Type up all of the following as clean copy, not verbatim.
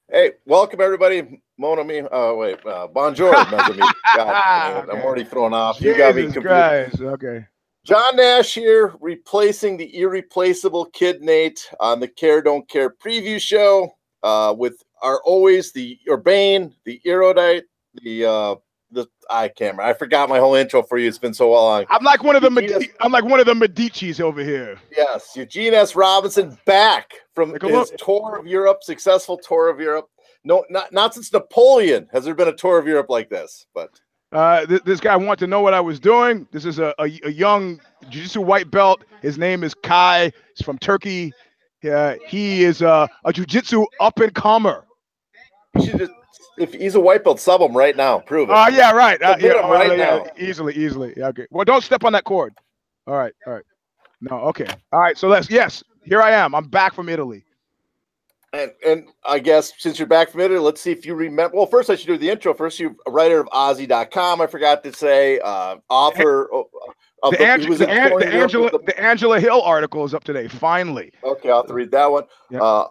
Hey, welcome everybody. Mon ami. Wait. Bonjour, mes amis. God, Okay. I'm already thrown off. Jesus You got me confused. Christ. Okay. John Nash here, replacing the irreplaceable Kid Nate on the Care Don't Care preview show. With our always the Urbane, the erudite, the I can't remember. I forgot my whole intro for you. It's been so long. I'm like one of the Medicis over here. Yes, Eugene S. Robinson back from his tour of Europe, successful tour of Europe. No, not since Napoleon has there been a tour of Europe like this. But this guy wanted to know what I was doing. This is a young jiu-jitsu white belt. His name is Kai. He's from Turkey. He is a jiu-jitsu up-and-comer. You should just, if he's a white belt, sub him right now. Prove it. Oh, yeah, right. Now. Easily. Yeah, okay. Well, don't step on that cord. All right. No, okay. All right, so yes, here I am. I'm back from Italy. And I guess since you're back from Italy, let's see if you remember. Well, first I should do the intro. First, you're a writer of Aussie.com. I forgot to say, author of the Angela Hill article is up today. Finally. Okay, I'll have to read that one. Yep.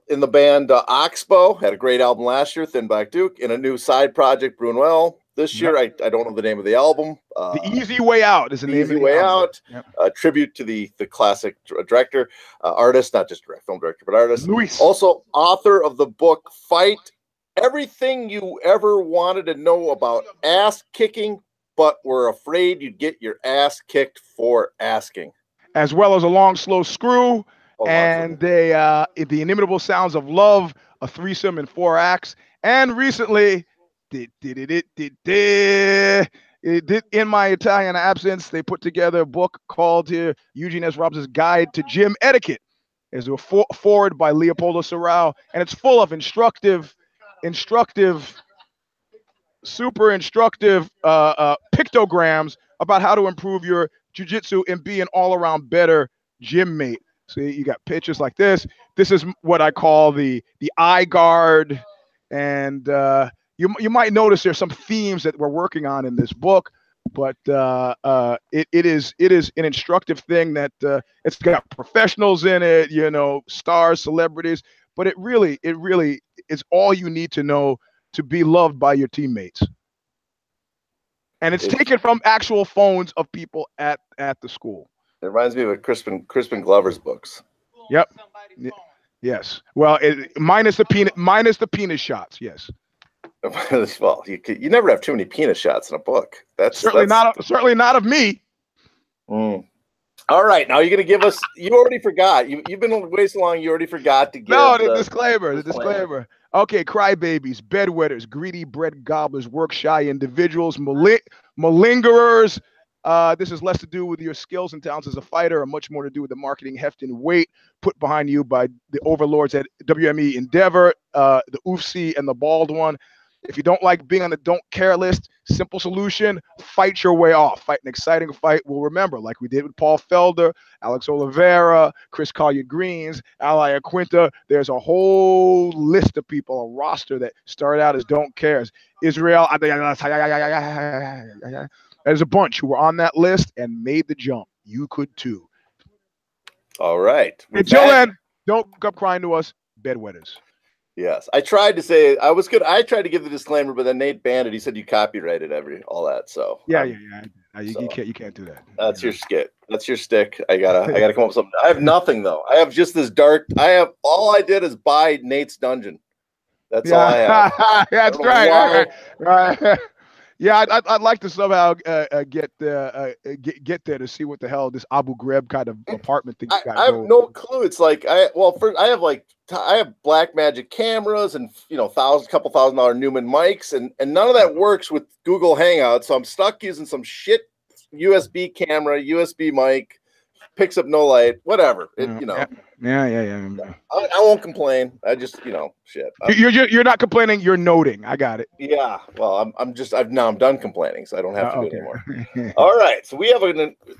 In the band Oxbow, had a great album last year, Thin Black Duke. In a new side project, Brunel. This year, I don't know the name of the album. The Easy Way Out is the name of the Easy Way album. Out. Yep. Tribute to the classic director, artist, not just film director, but artist. Luis. Also, author of the book Fight Everything You Ever Wanted to Know About Ass Kicking, but were afraid you'd get your ass kicked for asking. As well as A Long Slow Screw and the Inimitable Sounds of Love, a threesome in 4 acts, and recently. In my Italian absence, they put together a book called Eugene S. Robinson's Guide to Gym Etiquette. It's a forward by Leopoldo Serrao, and it's full of super instructive pictograms about how to improve your jiu-jitsu and be an all-around better gym mate. So you got pictures like this. This is what I call the eye guard, and You might notice there's some themes that we're working on in this book, but it is an instructive thing that it's got professionals in it, stars, celebrities, but it really is all you need to know to be loved by your teammates. And it's taken from actual phones of people at the school. It reminds me of Crispin Glover's books. Yep. Yes. Well, minus the penis shots. Yes. Well, you never have too many penis shots in a book. That's certainly not of me. All right, now you're going to give us. You already forgot. You've been way so long. You already forgot to give. No, the disclaimer. The disclaimer. Okay, crybabies, bedwetters, greedy bread gobblers, work shy individuals, malingerers. This has less to do with your skills and talents as a fighter, and much more to do with the marketing heft and weight put behind you by the overlords at WME Endeavor, the UFC, and the Bald One. If you don't like being on the don't care list, simple solution, fight your way off. Fight an exciting fight. We'll remember, like we did with Paul Felder, Alex Oliveira, Chris Collier-Greens, Ali Aquinta. There's a whole list of people, a roster that started out as don't cares. Israel, there's a bunch who were on that list and made the jump. You could too. All right. Until then, don't come crying to us, bedwetters. Yes, I tried to say I was good. I tried to give the disclaimer, but then Nate banned it. He said you copyrighted all that. So yeah. You can't do that. That's your skit. That's your stick. I gotta come up with something. I have nothing though. I have just this dark. All I did is buy Nate's dungeon. That's all I have. That's right. Yeah, I'd like to somehow get there to see what the hell this Abu Ghraib kind of apartment thing. I have no clue. It's like I have black magic cameras and couple $1,000 Newman mics and none of that works with Google Hangouts. So I'm stuck using some shit USB camera, USB mic, picks up no light, whatever. Yeah. I won't complain. I just shit. You're not complaining. You're noting. I got it. Yeah. Well, I'm done complaining, so I don't have to do it anymore. All right. So we have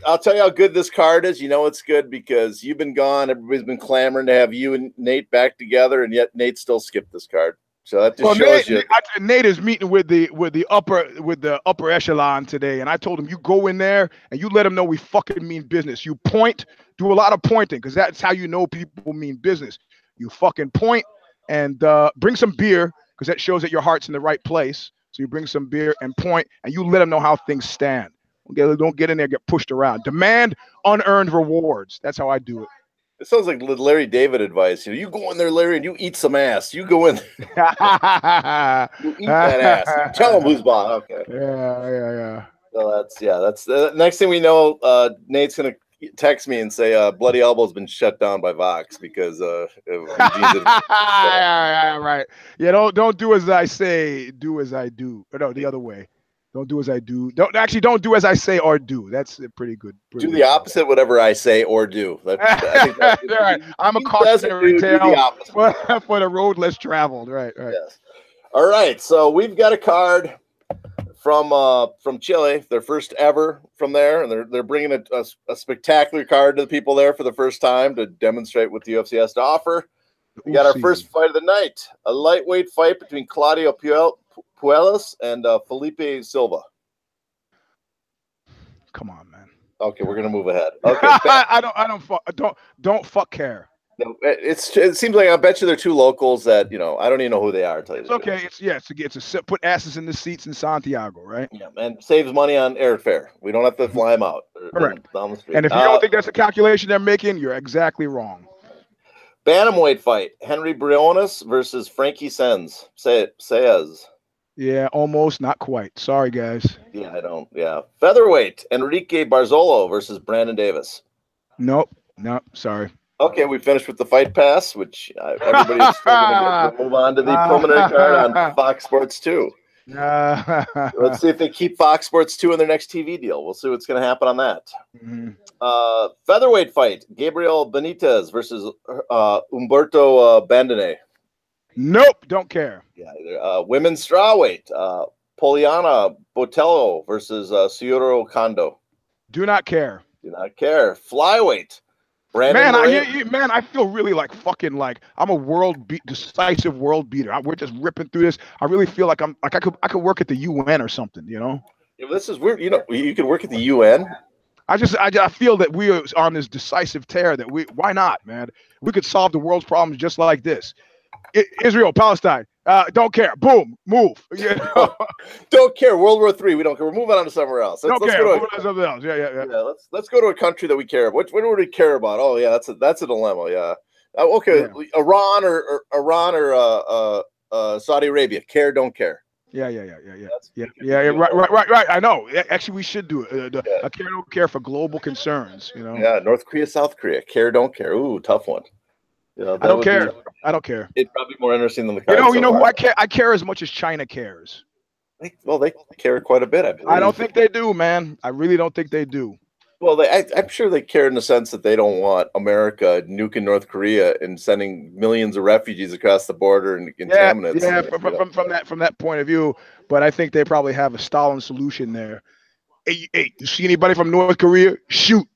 I'll tell you how good this card is. You know it's good because you've been gone. Everybody's been clamoring to have you and Nate back together, and yet Nate still skipped this card. So that just shows you. Nate is meeting with the upper echelon today, and I told him you go in there and you let them know we fucking mean business. You point, do a lot of pointing because that's how you know people mean business. You fucking point, and bring some beer because that shows that your heart's in the right place. So you bring some beer and point, and you let them know how things stand. Don't get in there, get pushed around. Demand unearned rewards. That's how I do it. It sounds like Larry David advice. You go in there, Larry, and you eat some ass. You go in there. You eat that ass. You tell them who's boss. Okay. Yeah. So that's the next thing we know. Nate's gonna text me and say Bloody Elbow's been shut down by Vox because right. Yeah, don't do as I say, do as I do. Or no, the other way. Don't do as I do. Don't do as I say or do. That's pretty good. Do the opposite, whatever I say or do. I think right. I'm a cautionary tale for the road less traveled. Right. Yes. All right. So we've got a card from Chile, their first ever from there, and they're bringing a spectacular card to the people there for the first time to demonstrate what the UFC has to offer. We got our first fight of the night, a lightweight fight between Claudio Puelles and Felipe Silva. Come on, man. Okay, we're gonna move ahead. Okay, don't fuck care. No, it seems like I bet you they're two locals that I don't even know who they are. Tell you it's okay. It's put asses in the seats in Santiago, right? Yeah, and saves money on airfare. We don't have to fly them out. Correct. Down the street. And if you don't think that's a calculation they're making, you're exactly wrong. Bantamweight fight: Henry Briones versus Frankie Saez. Yeah, almost, not quite. Sorry, guys. Yeah, I don't. Yeah, featherweight: Enrique Barzolo versus Brandon Davis. Nope. Sorry. Okay, we finished with the fight pass, which everybody's still going to move on to the preliminary card on Fox Sports 2. Let's see if they keep Fox Sports 2 in their next TV deal. We'll see what's going to happen on that. Mm-hmm. Featherweight fight: Gabriel Benitez versus Humberto Bandone. Nope, don't care. Yeah, women's strawweight: Poliana Botelho versus Syuri Kondo. Do not care. Do not care. Flyweight: I feel really like fucking like I'm a decisive world beater. We're just ripping through this. I really feel like I could work at the UN or something, Yeah, this is weird. You could work at the UN. I feel that we are on this decisive tear that why not, man? We could solve the world's problems just like this. Israel, Palestine, don't care. Boom, move. Don't care. World War III. We don't care. We're moving on to somewhere else. Let's go to something else. Yeah. Let's go to a country that we care about. What do we care about? Oh yeah, that's a dilemma. Yeah. Okay. Yeah. Iran or Saudi Arabia. Care, don't care. Yeah. Right. I know. Actually, we should do it. A care, don't care for global concerns. Yeah. North Korea, South Korea. Care, don't care. Ooh, tough one. I don't care. I don't care. It's probably more interesting than the card. You know who I care? I care as much as China cares. They care quite a bit, I believe. I don't think they do, man. I really don't think they do. Well, I'm sure they care in the sense that they don't want America nuking North Korea and sending millions of refugees across the border and contaminants. Yeah, from that point of view. But I think they probably have a Stalin solution there. Hey, you see anybody from North Korea? Shoot.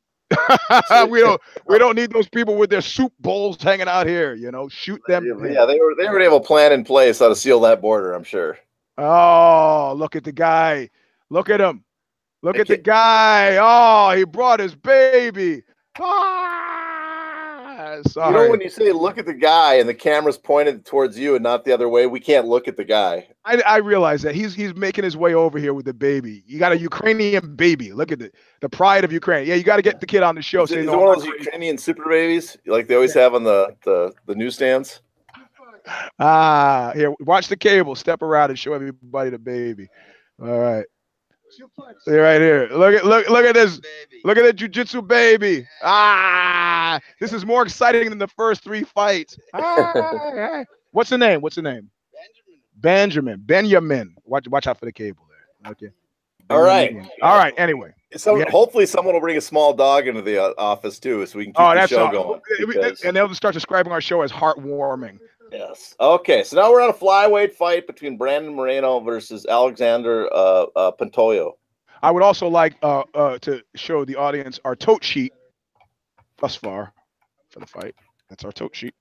we don't need those people with their soup bowls hanging out here. Shoot them. Yeah, they already have a plan in place how to seal that border, I'm sure. Oh, look at the guy. Look at him. Look at the guy. Oh, he brought his baby. Sorry. When you say look at the guy and the camera's pointed towards you and not the other way, we can't look at the guy. I realize that he's making his way over here with the baby. You got a Ukrainian baby. Look at the pride of Ukraine. Yeah, you got to get the kid on the show. Is it one of those Ukrainian super babies like they always have on the newsstands? Here, watch the cable. Step around and show everybody the baby. All right. See right here. Look at this. Look at the jiu-jitsu baby. This is more exciting than the first 3 fights. What's the name? Benjamin. Watch out for the cable there. Okay. All right. Anyway. So hopefully someone will bring a small dog into the office too, so we can keep the show going. And they'll start describing our show as heartwarming. Yes. Okay. So now we're on a flyweight fight between Brandon Moreno versus Alexandre Pantoja. I would also like to show the audience our tote sheet thus far for the fight. That's our tote sheet.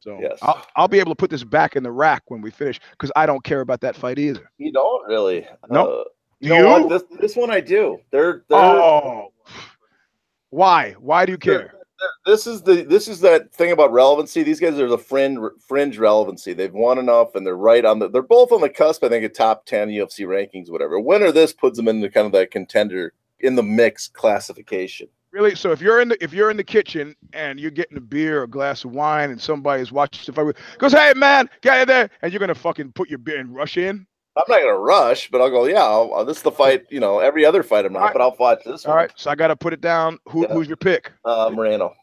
So yes. I'll be able to put this back in the rack when we finish because I don't care about that fight either. You don't really? No. You? This one I do. They're Oh. Why? Why do you care? This is that thing about relevancy. These guys are the fringe relevancy. They've won enough, and they're right on they're both on the cusp. I think of top 10 UFC rankings, whatever. Winner this puts them into kind of that contender in the mix classification. Really? So if you're in the kitchen and you're getting a beer or a glass of wine, and somebody's watching the fight, goes, "Hey man, get in there," and you're gonna fucking put your beer and rush in. I'm not gonna rush, but I'll go. Yeah, this is the fight. Every other fight I'm not, but I'll watch this one. All right, so I gotta put it down. Who's your pick? Moreno.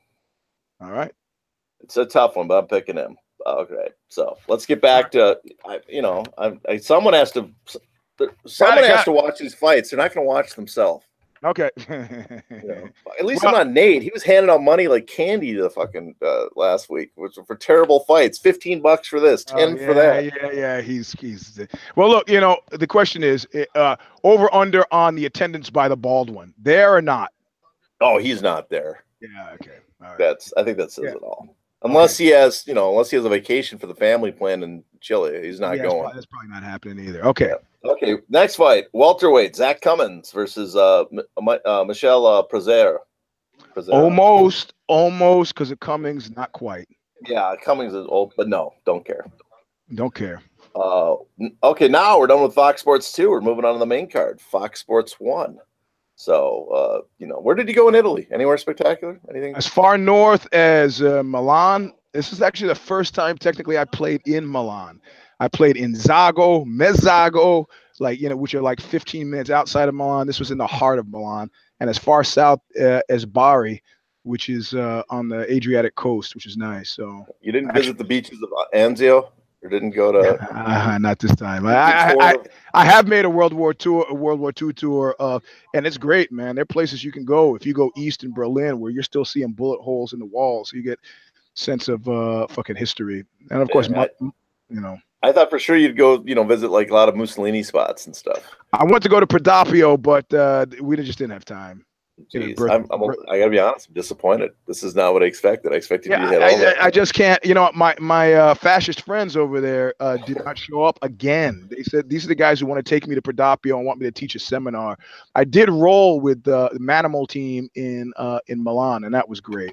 All right. It's a tough one, but I'm picking him. Okay, so let's get back to someone has to watch these fights. They're not going to watch themselves. Okay. At least I'm not Nate. He was handing out money like candy to the fucking last week, which for terrible fights. $15 for this, 10 for that. Yeah. He's. Well, look, the question is over under on the attendance by the bald one. There or not? Oh, he's not there. Yeah. Okay. All right. I think that says it all. Unless he has, unless he has a vacation for the family planned in Chile, he's not going. That's probably not happening either. Okay. Yeah. Okay. Next fight, welterweight, Zach Cummings versus Michel Prazeres. Almost, because of Cummings, not quite. Yeah, Cummings is old, but no, don't care. Don't care. Okay, now we're done with Fox Sports 2. We're moving on to the main card, Fox Sports 1. So, where did you go in Italy? Anywhere spectacular? Anything? As far north as Milan. This is actually the first time technically I played in Milan. I played in Zago, Mezzago, which are like 15 minutes outside of Milan. This was in the heart of Milan. And as far south as Bari, which is on the Adriatic coast, which is nice. So you didn't visit the beaches of Anzio? Or didn't go to not this time. I have made a World War II tour, and it's great, man. There are places you can go if you go east in Berlin where you're still seeing bullet holes in the walls, so you get sense of fucking history. And of course, I thought for sure you'd go, visit like a lot of Mussolini spots and stuff. I want to go to Prodapio, but we just didn't have time. Jeez, I gotta be honest. I'm disappointed. This is not what I expected. I expected you to hit all that. I just can't. My fascist friends over there did not show up again. They said these are the guys who want to take me to Prodapio and want me to teach a seminar. I did roll with the Manimal team in Milan, and that was great.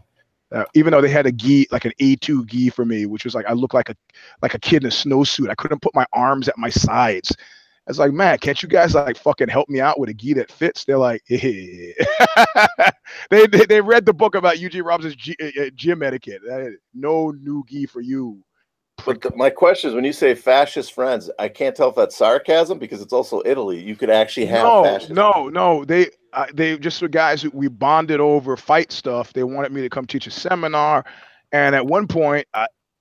Even though they had a gi, like an A2 gi for me, which was like I looked like a kid in a snowsuit. I couldn't put my arms at my sides. I was like, man, can't you guys fucking help me out with a gi that fits? They're like, hey. they read the book about Eugene Robinson's gym etiquette. No new gi for you. But my question is, when you say fascist friends, I can't tell if that's sarcasm because it's also Italy. You could actually have fascist. No. They just were guys who we bonded over fight stuff. They wanted me to come teach a seminar, and at one point,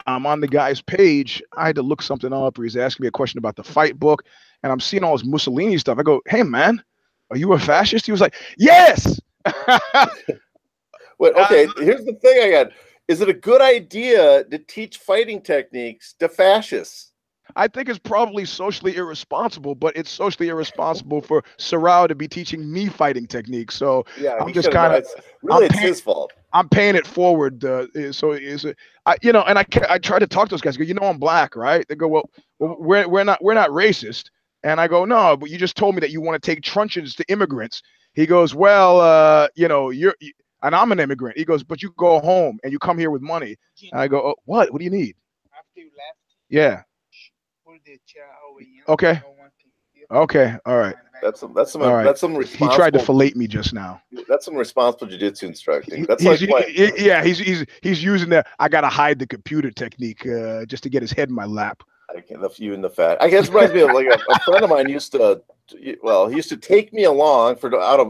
I'm on the guy's page. I had to look something up, or he's asking me a question about the fight book. And I'm seeing all this Mussolini stuff. I go, hey, man, are you a fascist? He was like, yes. Wait, okay, here's the thing I got. Is it a good idea to teach fighting techniques to fascists? I think it's probably socially irresponsible, but it's socially irresponsible for Sorrao to be teaching me fighting techniques. So yeah, I'm just kind of it's his fault. I'm paying it forward. I try to talk to those guys. I go, I'm black, right? They go, well, we're not racist. And I go, no, but you just told me that you want to take truncheons to immigrants. He goes, well, and I'm an immigrant. He goes, but you go home and you come here with money. And I go, oh, what? What do you need? After you left. Yeah. Pull the chair over here. Okay. Okay. All right. That's some responsible. He tried to fillet me just now. That's some responsible jiu-jitsu instructing. That's he's using the I gotta hide the computer technique just to get his head in my lap. I can't left you in the fat. I guess it reminds me of like a friend of mine used to take me along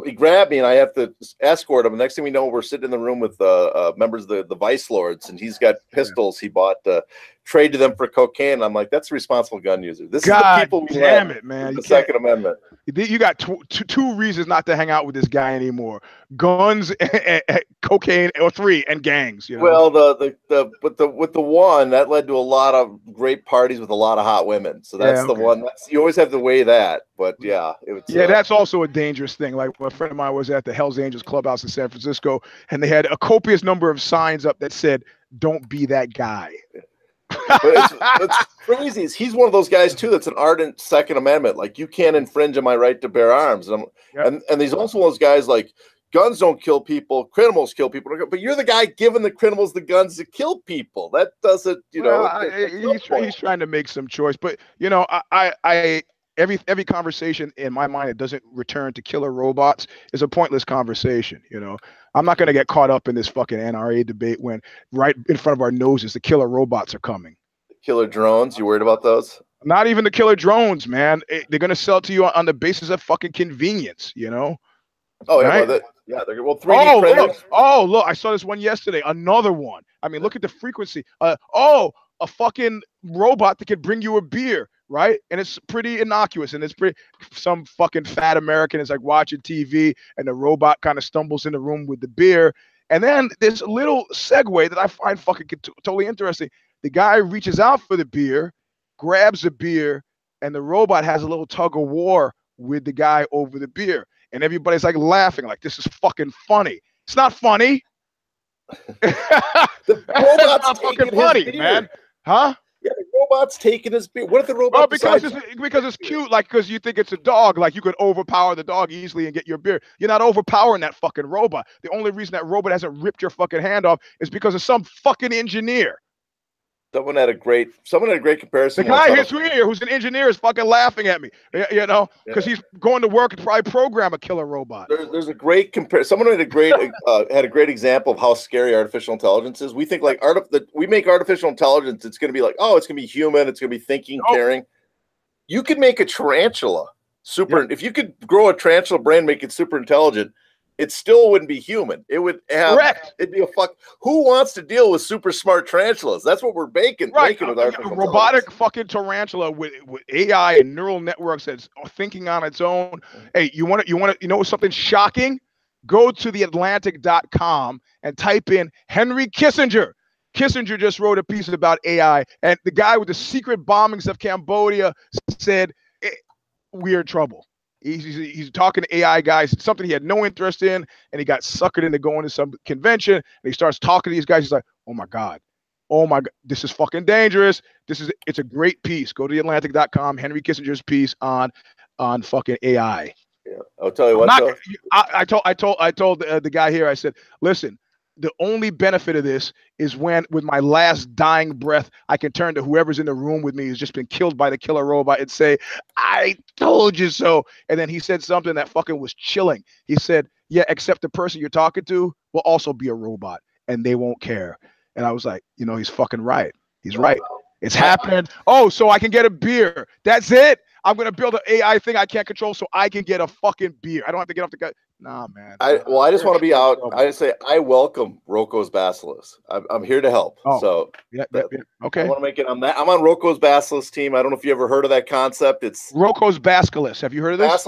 he grabbed me and I have to escort him. The next thing we know, we're sitting in the room with members of the Vice Lords, and he's got pistols he bought trade to them for cocaine. I'm like, that's a responsible gun user. This is the people we damn it, man. The Second Amendment. You got two reasons not to hang out with this guy anymore: guns, cocaine, or three, and gangs. Well, with the one that led to a lot of great parties with a lot of hot women. So that's the one. You always have to weigh that. But yeah, that's also a dangerous thing. Like a friend of mine was at the Hells Angels clubhouse in San Francisco, and they had a copious number of signs up that said, "Don't be that guy." But it's crazy. He's one of those guys too that's an ardent Second Amendment. Like, you can't infringe on my right to bear arms. And and he's also one of those guys like, guns don't kill people, criminals kill people. But you're the guy giving the criminals the guns to kill people. That doesn't, he's trying to make some choice. But every conversation in my mind that doesn't return to killer robots is a pointless conversation. I'm not going to get caught up in this fucking NRA debate when right in front of our noses the killer robots are coming. Killer drones, you worried about those? Not even the killer drones, man. They're going to sell to you on the basis of fucking convenience, Oh, right? They're 3D printers. Look, I saw this one yesterday. Another one. I mean, look at the frequency. A fucking robot that can bring you a beer, right? And it's pretty innocuous, and it's pretty. Some fucking fat American is like watching TV, and the robot kind of stumbles in the room with the beer, and then this little segue that I find fucking totally interesting. The guy reaches out for the beer, grabs the beer, and the robot has a little tug of war with the guy over the beer. And everybody's like laughing, like this is fucking funny. It's not funny. The robot's not fucking funny, man. Huh? Yeah, the robot's taking his beer. What if the robot? Oh, because it's cute, like because you think it's a dog, like you could overpower the dog easily and get your beer. You're not overpowering that fucking robot. The only reason that robot hasn't ripped your fucking hand off is because of some fucking engineer. Someone had a great comparison. The guy here who's an engineer is fucking laughing at me, because he's going to work and probably program a killer robot. There's a great comparison. Someone had a great example of how scary artificial intelligence is. We think like we make artificial intelligence. It's going to be like, oh, it's going to be human. It's going to be thinking, caring. You could make a tarantula if you could grow a tarantula brain, make it super intelligent. It still wouldn't be human. It would have. Correct. It'd be who wants to deal with super smart tarantulas? That's what we're making with our robotic fucking tarantula with AI and neural networks that's thinking on its own. Hey, you want to know something shocking? Go to theatlantic.com and type in Henry Kissinger. Kissinger just wrote a piece about AI, and the guy with the secret bombings of Cambodia said we're in trouble. He's talking to AI guys, something he had no interest in, and he got suckered into going to some convention, and he starts talking to these guys. He's like, oh my God, this is fucking dangerous. It's a great piece. Go to theatlantic.com, Henry Kissinger's piece on fucking AI. Yeah, I'll tell you what. I told the guy here, I said, listen, the only benefit of this is when, with my last dying breath, I can turn to whoever's in the room with me who's just been killed by the killer robot and say, I told you so. And then he said something that fucking was chilling. He said, yeah, except the person you're talking to will also be a robot and they won't care. And I was like, he's fucking right. He's right. It's happening. Oh, so I can get a beer. That's it. I'm going to build an AI thing I can't control so I can get a fucking beer. I don't have to get off the guy. Nah, man. I just want to be out. I just say I welcome Rocco's Basilisk. I'm here to help. Oh, so okay. I want to make it on that. I'm on Rocco's Basilisk team. I don't know if you ever heard of that concept. It's Rocco's Basilisk. Have you heard of this?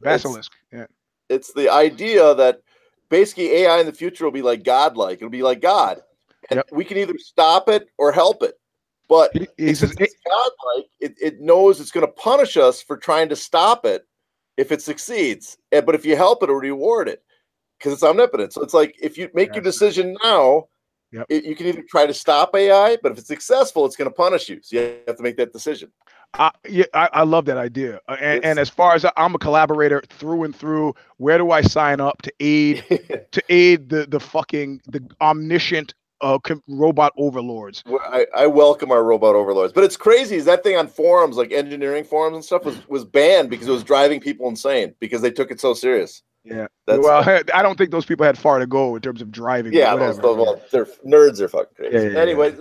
Basilisk. Yeah. It's the idea that basically AI in the future will be like godlike. It'll be like God, and we can either stop it or help it. But it's godlike. It knows it's going to punish us for trying to stop it if it succeeds. But if you help it or reward it, because it's omnipotent. So it's like if you make your decision now, you can either try to stop AI, but if it's successful, it's going to punish you. So you have to make that decision. I love that idea. And as far as I'm a collaborator through and through, where do I sign up to aid the omniscient robot overlords? I welcome our robot overlords, but it's crazy. Is that thing on forums, like engineering forums and stuff, was banned because it was driving people insane because they took it so serious. Yeah. I don't think those people had far to go in terms of driving. Yeah, they're nerds. They're fucking crazy. Yeah, anyway,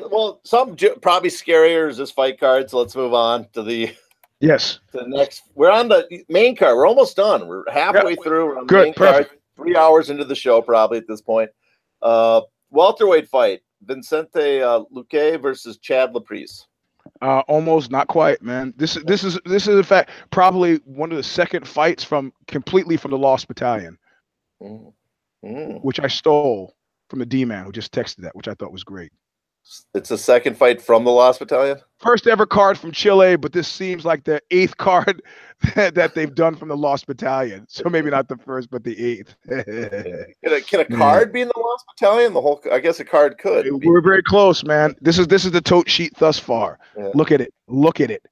some probably scarier is this fight card. So let's move on to the next. We're on the main card. We're almost done. We're halfway through. We're on the main card. 3 hours into the show, probably at this point. Welterweight fight: Vicente Luque versus Chad Laprise. Almost, not quite, man. This is in fact probably one of the second fights completely from the Lost Battalion, which I stole from the D-man who just texted that, which I thought was great. It's a second fight from the Lost Battalion? First ever card from Chile, but this seems like the 8th card that they've done from the Lost Battalion. So maybe not the first, but the 8th. Can a card be in the Lost Battalion? I guess a card could. We're very close, man. This is the tote sheet thus far. Yeah. Look at it.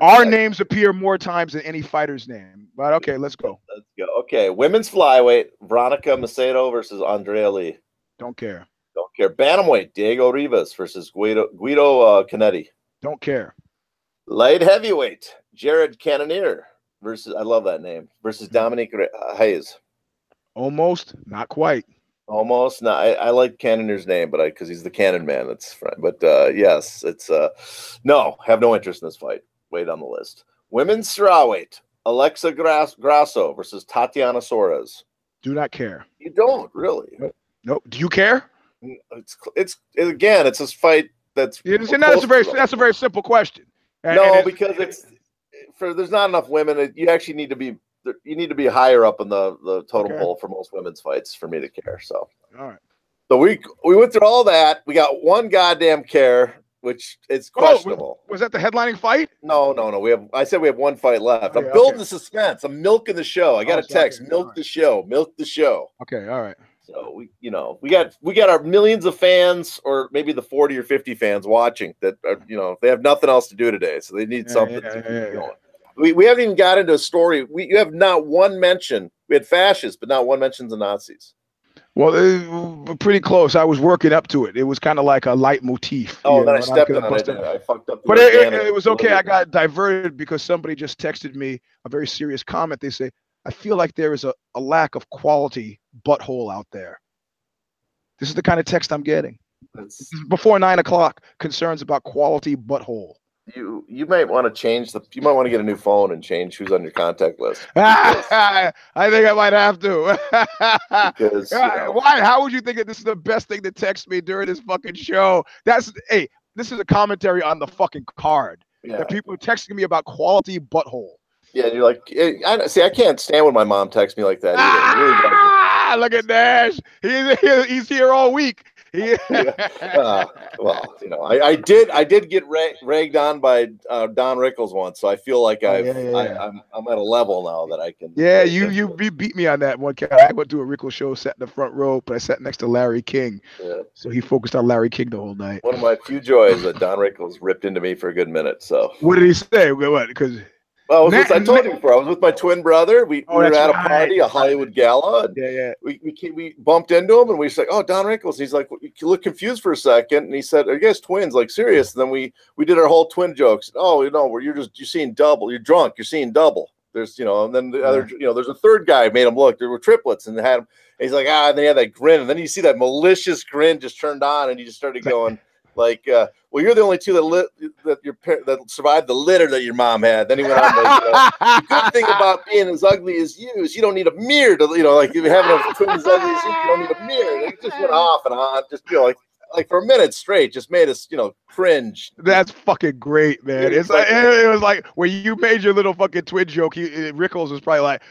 Our names appear more times than any fighter's name. But okay, let's go. Let's go. Okay, women's flyweight, Veronica Macedo versus Andrea Lee. Don't care. Don't care. Bantamweight, Diego Rivas versus Guido Cannetti. Don't care. Light heavyweight, Jared Cannonier versus, I love that name, versus Dominick Reyes. Almost, not quite. Almost. No, I like Cannonier's name, but because he's the Cannon Man. That's fine. But yes, it's no, have no interest in this fight. Wait on the list. Women's strawweight, Alexa Grasso versus Tatiana Suarez. Do not care. You don't really. Nope. Do you care? It's again, it's this fight that's. That's a very simple question. Because there's not enough women. You actually need to be. You need to be higher up in the totem pole for most women's fights for me to care. So, all right. So we went through all that. We got one goddamn care, which it's questionable. Was that the headlining fight? No. I said we have one fight left. I'm building the suspense. I'm milking the show. I got a text. Milk the show. Milk the show. Okay. All right. So we got our millions of fans, or maybe the 40 or 50 fans watching that are, they have nothing else to do today, so they need something to keep going. We haven't even got into a story. You have not one mention. We had fascists, but not one mention of Nazis. Well, pretty close. I was working up to it. It was kind of like a leitmotif. Oh, then I stepped on it. I fucked up. But it was okay. I got diverted because somebody just texted me a very serious comment. They say, I feel like there is a lack of quality butthole out there. This is the kind of text I'm getting. Before 9 o'clock, concerns about quality butthole. You might want to change you might want to get a new phone and change who's on your contact list. I think I might have to. Because, why? How would you think that this is the best thing to text me during this fucking show? This is a commentary on the fucking card. Yeah. That people are texting me about quality butthole. Yeah, you're like, I can't stand when my mom texts me like that either. Look at Nash. He's here all week. Well, I did get ragged on by Don Rickles once, so I feel like I'm at a level now that I can. Yeah, you beat me on that one. I went to a Rickles show, sat in the front row, but I sat next to Larry King. Yeah. So he focused on Larry King the whole night. One of my few joys that Don Rickles ripped into me for a good minute. So what did he say? What? Because. Well, I told you before. I was with my twin brother. We were at a party, a Hollywood gala. And we bumped into him, and we said, "Oh, Don Rickles." And he's like, "You look confused for a second." And he said, "Are you guys twins? Like serious?" And then we did our whole twin jokes. Oh, you're seeing double. You're drunk. You're seeing double. There's and then the other there's a third guy made him look. There were triplets, and they had him. And he's like, and they had that grin, and then you see that malicious grin just turned on, and he just started going. Like, well, you're the only two that survived the litter that your mom had. Then he went on. The good thing about being as ugly as you is you don't need a mirror to, like if you have a twin as ugly as you don't need a mirror. And it just went off and on, just like for a minute straight, just made us, cringe. That's fucking great, man. It was like when you made your little fucking twin joke. Rickles was probably like,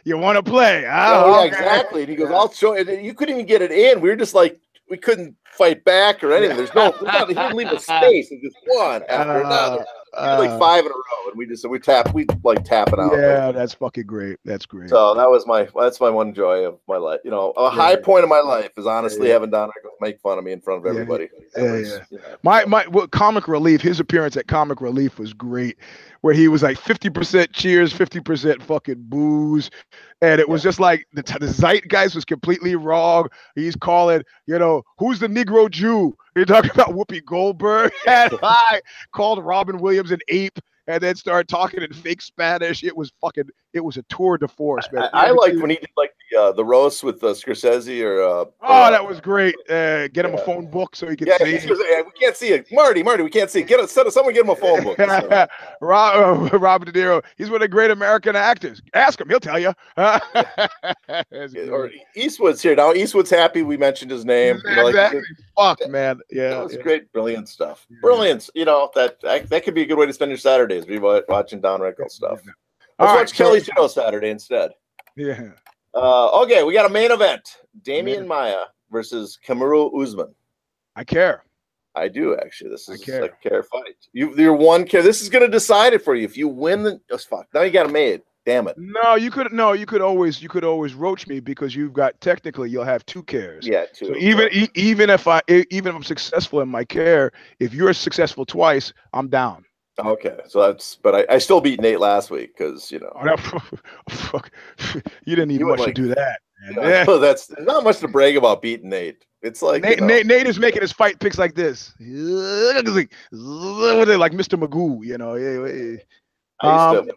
you want to play? Yeah, exactly. And he goes, I'll show it. You couldn't even get it in. We were just like. We couldn't fight back or anything. He didn't leave a space. It just one after another. Like 5 in a row, and we tap it out. Yeah, that's fucking great. That's great. So that's my one joy of my life. A high point of my life is honestly having Don Rickles make fun of me in front of everybody. My comic relief. His appearance at Comic Relief was great, where he was like 50% cheers, 50% fucking booze, and it was just like the zeitgeist was completely wrong. He's calling, who's the Negro Jew? You're talking about Whoopi Goldberg, and I called Robin Williams an ape, and then started talking in fake Spanish. It was a tour de force, man. I liked when he did like the roast with Scorsese or. That was great. Get him a phone book so he can see. We can't see it, Marty. We can't see. Someone get him a phone book. Robert De Niro. He's one of the great American actors. Ask him; he'll tell you. Or Eastwood's here now. Eastwood's happy we mentioned his name. Exactly. Fuck, man. Yeah, it was great, brilliant stuff. Brilliance. That could be a good way to spend your Saturdays. Be watching Don Rickles stuff. Let's watch Kelly's show Saturday instead. Yeah. Okay, we got a main event. Demian Maia versus Kamaru Usman. I care. I do actually. This is a care fight. You're one care. This is going to decide it for you. If you win, now you got it made. Damn it. No, you could always roach me because you'll have 2 cares. Yeah, 2. So even if I'm successful in my care, if you're successful twice, I'm down. Okay, so that's. But I still beat Nate last week because you know. Oh, fuck. You didn't need much to do that. Yeah. There's not much to brag about beating Nate. It's like Nate is making his fight picks like this, like Mr. Magoo, you know. I used to.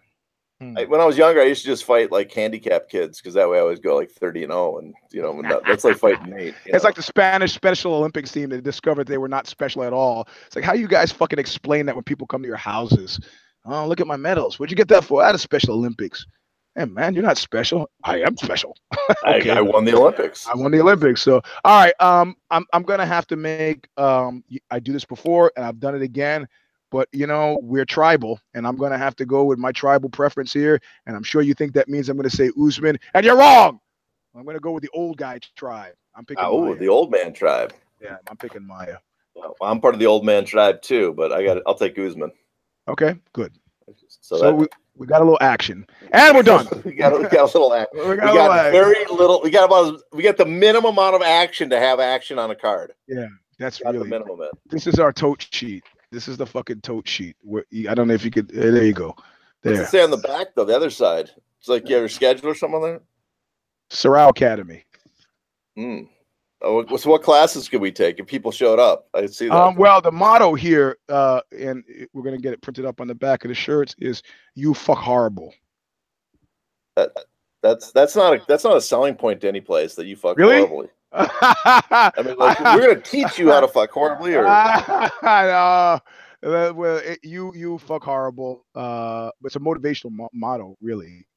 When I was younger, I used to just fight like handicap kids because that way I always go like 30-0, and you know that's like fighting Nate. It's like the Spanish Special Olympics team that discovered they were not special at all. It's like, how you guys fucking explain that when people come to your houses? Oh, look at my medals. Where'd you get that for? Out of Special Olympics. Hey man, you're not special. I am special. Okay. I won the Olympics. I won the Olympics. So all right, I'm gonna have to make I do this before and I've done it again. But, you know, we're tribal, and I'm going to have to go with my tribal preference here. And I'm sure you think that means I'm going to say Usman, and you're wrong. I'm going to go with the old guy tribe. I'm picking Maia. The old man tribe. Yeah, I'm picking Maia. Well, I'm part of the old man tribe, too, but I'll take Usman. Okay, good. So we got a little action, and we're done. we got a little action. We got very little. We got the minimum amount of action to have action on a card. Yeah, that's really the minimum. This is our tote sheet. This is the fucking tote sheet. I don't know if you could. There you go. There. What's it say on the back though? The other side. It's like you have a schedule or something there. Sorrel Academy. Oh, so what classes could we take if people showed up? I see that. Well, the motto here, and we're gonna get it printed up on the back of the shirts, is "You fuck horrible." That's not a selling point to any place that you fuck horribly. I mean, like, we're gonna teach you how to fuck horribly, or well, you fuck horrible. It's a motivational motto, really.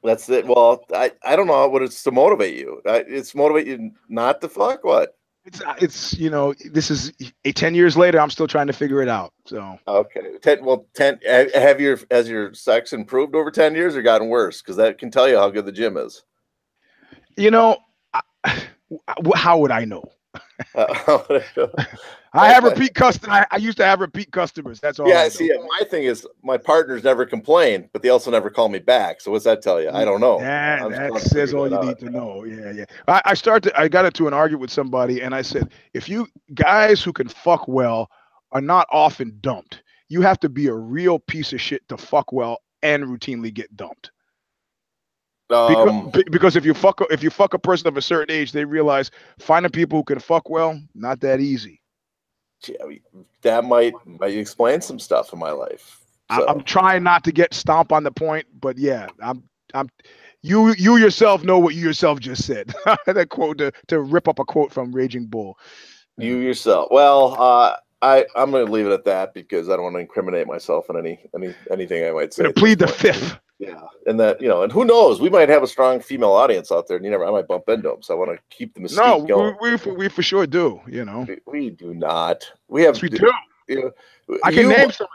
That's it. Well, I don't know what it's to motivate you. It's motivate you not to fuck. What? It's you know, this is 10 years later. I'm still trying to figure it out. So okay, 10. Has your sex improved over 10 years or gotten worse? Because that can tell you how good the gym is. You know. How would I know? I have repeat customers. I used to have repeat customers. That's all. Yeah, see, my thing is my partners never complain, but they also never call me back. So what's that tell you? I don't know. That says all you need to know. Yeah. I got into an argument with somebody, and I said, if you guys who can fuck well are not often dumped, you have to be a real piece of shit to fuck well and routinely get dumped. Because if you fuck a person of a certain age, they realize finding people who can fuck well, not that easy. Yeah, that might explain some stuff in my life. So. I'm trying not to get stomp on the point, but yeah, you yourself know what you yourself just said. That quote to rip up a quote from Raging Bull. You yourself. Well, I'm going to leave it at that because I don't want to incriminate myself in anything I might say. Plead the fifth. Yeah, and that and who knows? We might have a strong female audience out there, and I might bump into them. So I want to keep the mystique going. We for sure do. We do not. We do. I can name some.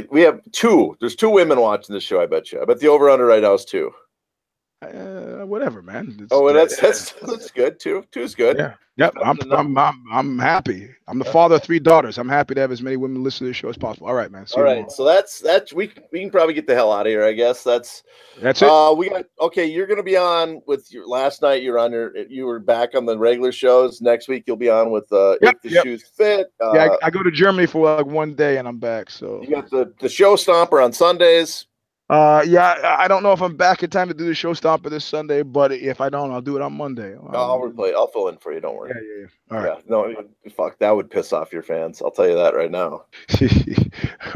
We have two. There's two women watching this show. I bet you. I bet the over under right now is 2. Whatever, man. That's good. Two's good. Yeah. Yep. I'm happy. I'm the father of 3 daughters. I'm happy to have as many women listen to the show as possible. All right, man. All right. So that's we can probably get the hell out of here. I guess that's it. We got You're gonna be on with your last night. You were back on the regular shows. Next week you'll be on with If the Shoes Fit. I go to Germany for like 1 day and I'm back. So you got the Show Stomper on Sundays. I don't know if I'm back in time to do the Showstopper this Sunday, but if I don't, I'll do it on Monday. I'll replay. I'll fill in for you. Don't worry. Yeah. All right. Yeah, no, fuck, that would piss off your fans. I'll tell you that right now.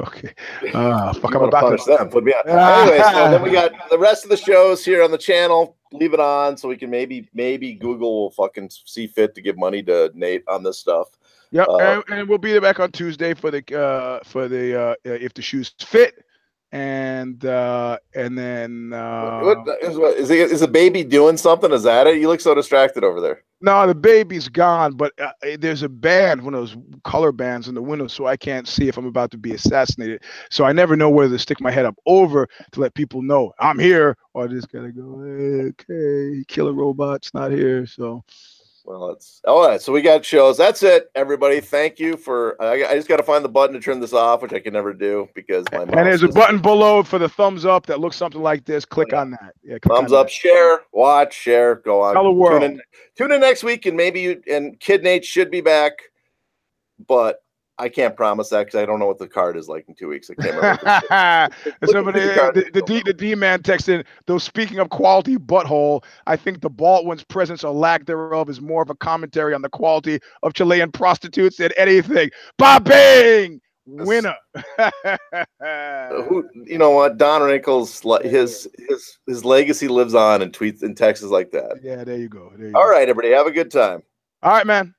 Okay. Fuck, I'm about to punish them. Put me on. Anyway, so then we got the rest of the shows here on the channel. Leave it on so we can maybe Google will fucking see fit to give money to Nate on this stuff. Yep, and we'll be back on Tuesday for the If the Shoes Fit. And then is the baby doing something? Is that it? You look so distracted over there. No, the baby's gone, but there's a band, one of those color bands in the window, so I can't see if I'm about to be assassinated. So I never know whether to stick my head up over to let people know I'm here, or I just gotta go, hey, okay, killer robot's not here. So. Well, it's all right. So we got shows. That's it, everybody. Thank you for. I just got to find the button to turn this off, which I can never do because my. And there's a button below for the thumbs up that looks something like this. Click on that. Yeah, thumbs up, share, watch, share, go on. Tell the world. Tune in next week, and maybe Kid Nate should be back, but I can't promise that because I don't know what the card is like in 2 weeks. I can't remember. Somebody, the D-man texted, though speaking of quality butthole, I think the Baldwin's presence or lack thereof is more of a commentary on the quality of Chilean prostitutes than anything. Ba-bing! Winner. You know what? Don Wrinkles, his legacy lives on in tweets and texts like that. Yeah, there you go. All right, everybody. Have a good time. All right, man.